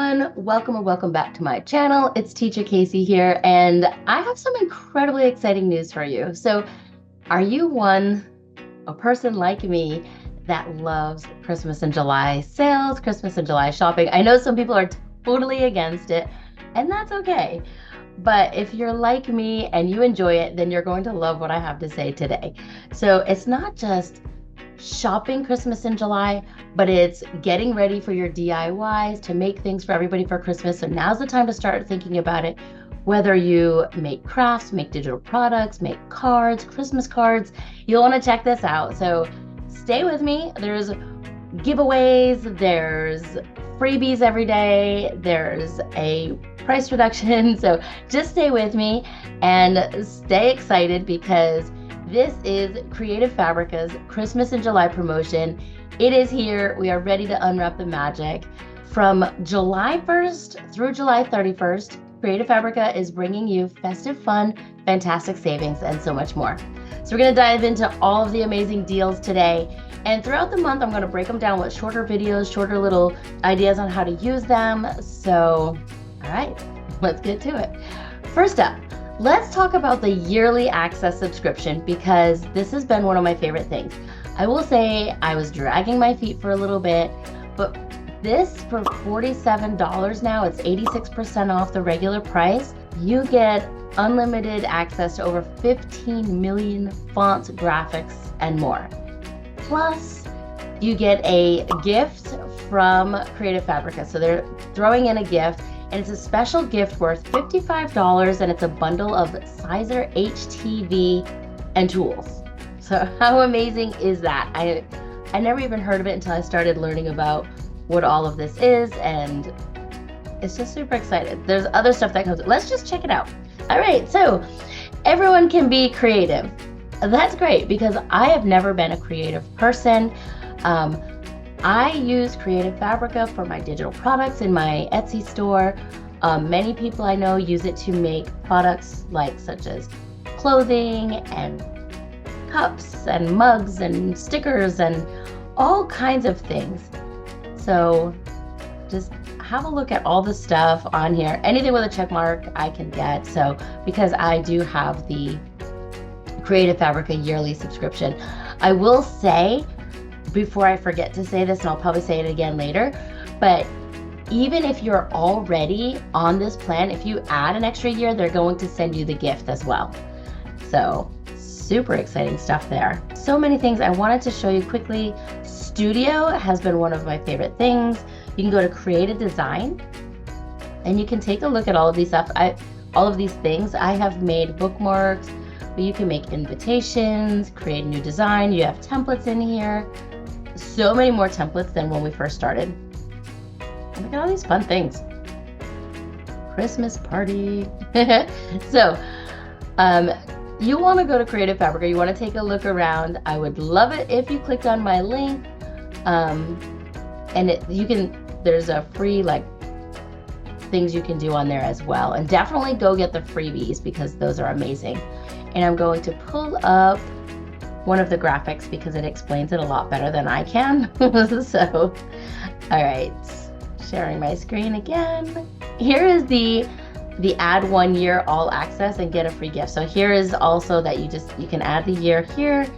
everyone, welcome or welcome back to my channel. It's Teacher Kasie here, and I have some incredibly exciting news for you. So are you a person like me that loves Christmas and July sales, Christmas and July shopping? I know some people are totally against it, and that's okay. But if you're like me and you enjoy it, then you're going to love what I have to say today. So it's not just shopping Christmas in July, but it's getting ready for your DIYs to make things for everybody for Christmas. So now's the time to start thinking about it. Whether you make crafts, make digital products, make cards, Christmas cards, you'll want to check this out. So stay with me. There's giveaways, there's freebies every day, there's a price reduction. So just stay with me and stay excited because this is Creative Fabrica's Christmas in July promotion. It is here. We are ready to unwrap the magic. From July 1st through July 31st, Creative Fabrica is bringing you festive fun, fantastic savings, and so much more. So we're going to dive into all of the amazing deals today. And throughout the month, I'm going to break them down with shorter videos, shorter little ideas on how to use them. So, all right, let's get to it. First up, let's talk about the yearly access subscription because this has been one of my favorite things. I will say I was dragging my feet for a little bit, but this for $47 now, it's 86% off the regular price. You get unlimited access to over 15 million fonts, graphics, and more. Plus, you get a gift from Creative Fabrica. So they're throwing in a gift, and it's a special gift worth $55, and it's a bundle of Sizer HTV and tools. So how amazing is that? I never even heard of it until I started learning about what all of this is, and it's just super excited. There's other stuff that comes. Let's just check it out. All right, so everyone can be creative. That's great because I have never been a creative person. I use Creative Fabrica for my digital products in my Etsy store. Many people I know use it to make products such as clothing and cups and mugs and stickers and all kinds of things. So just have a look at all the stuff on here. Anything with a check mark I can get. So because I do have the Creative Fabrica yearly subscription. I will say, before I forget to say this, and I'll probably say it again later, but even if you're already on this plan, if you add an extra year, they're going to send you the gift as well. So super exciting stuff there. So many things I wanted to show you quickly. Studio has been one of my favorite things. You can go to Creative Design and you can take a look at all of these stuff. All of these things. I have made bookmarks, but you can make invitations, create a new design. You have templates in here. So many more templates than when we first started. And look at all these fun things. Christmas party. So, you want to go to Creative Fabrica. You want to take a look around. I would love it if you clicked on my link. And there's a free things you can do on there as well. And definitely go get the freebies because those are amazing. And I'm going to pull up one of the graphics because it explains it a lot better than I can. So, all right, sharing my screen again. Here is the add 1 year all access and get a free gift. So here is also that you can add the year here,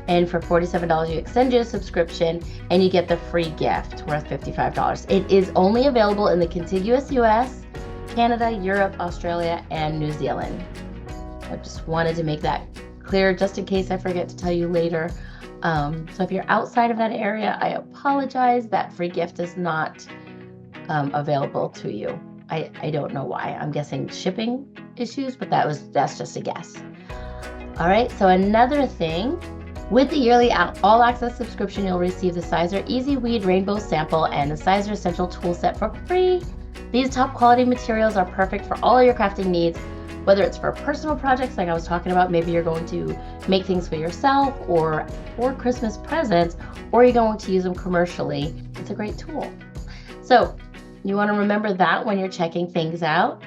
and for $47 you extend your subscription and you get the free gift worth $55. It is only available in the contiguous US, Canada, Europe, Australia, and New Zealand. I just wanted to make that clear just in case I forget to tell you later. So if you're outside of that area, I apologize. That free gift is not available to you. I don't know why. I'm guessing shipping issues, but that's just a guess. All right, so another thing, with the yearly all access subscription, you'll receive the Sizer Easy Weed Rainbow Sample and the Sizer Essential Tool Set for free. These top quality materials are perfect for all your crafting needs, whether it's for personal projects like I was talking about, maybe you're going to make things for yourself or for Christmas presents, or you're going to use them commercially. It's a great tool. So you want to remember that when you're checking things out,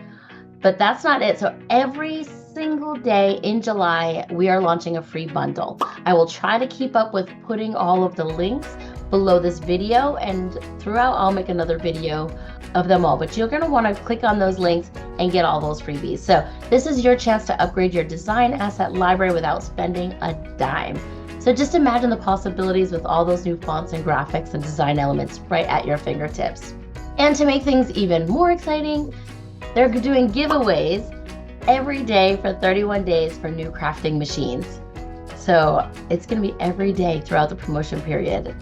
but that's not it. So every single day in July, we are launching a free bundle. I will try to keep up with putting all of the links, below this video, and throughout I'll make another video of them all, but you're going to want to click on those links and get all those freebies. So this is your chance to upgrade your design asset library without spending a dime. So just imagine the possibilities with all those new fonts and graphics and design elements right at your fingertips. And to make things even more exciting, they're doing giveaways every day for 31 days for new crafting machines. So it's going to be every day throughout the promotion period.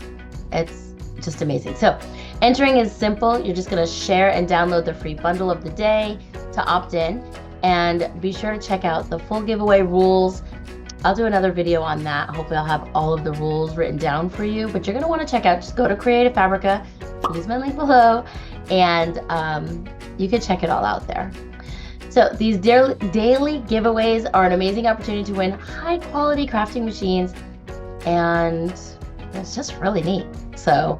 It's just amazing. So entering is simple. You're just going to share and download the free bundle of the day to opt in, and be sure to check out the full giveaway rules. I'll do another video on that. Hopefully I'll have all of the rules written down for you, but you're going to want to check out, just go to Creative Fabrica, use my link below, and you can check it all out there. So these daily giveaways are an amazing opportunity to win high quality crafting machines, and it's just really neat. So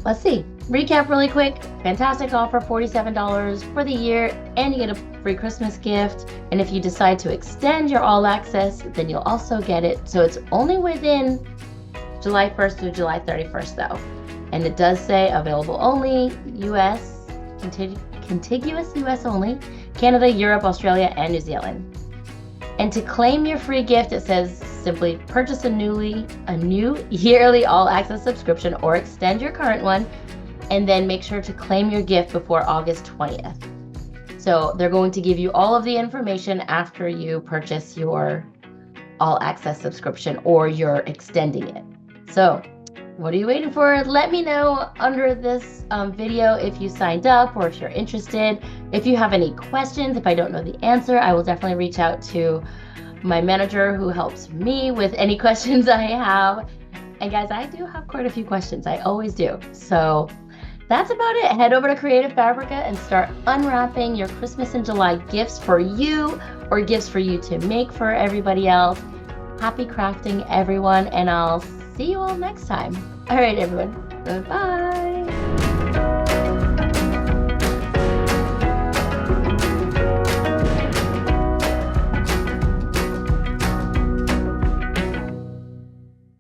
let's see. Recap really quick. Fantastic offer, $47 for the year, and you get a free Christmas gift. And if you decide to extend your all access, then you'll also get it. So it's only within July 1st through July 31st though. And it does say available only US, contiguous US only, Canada, Europe, Australia, and New Zealand. And to claim your free gift, it says simply purchase a new yearly all access subscription or extend your current one, and then make sure to claim your gift before August 20th. So they're going to give you all of the information after you purchase your all access subscription or you're extending it. So what are you waiting for? Let me know under this video if you signed up or if you're interested. If you have any questions, if I don't know the answer, I will definitely reach out to my manager who helps me with any questions I have. And guys, I do have quite a few questions. I always do. So that's about it. Head over to Creative Fabrica and start unwrapping your Christmas and July gifts for you, or gifts for you to make for everybody else. Happy crafting, everyone, and I'll see you all next time. All right, everyone. Goodbye.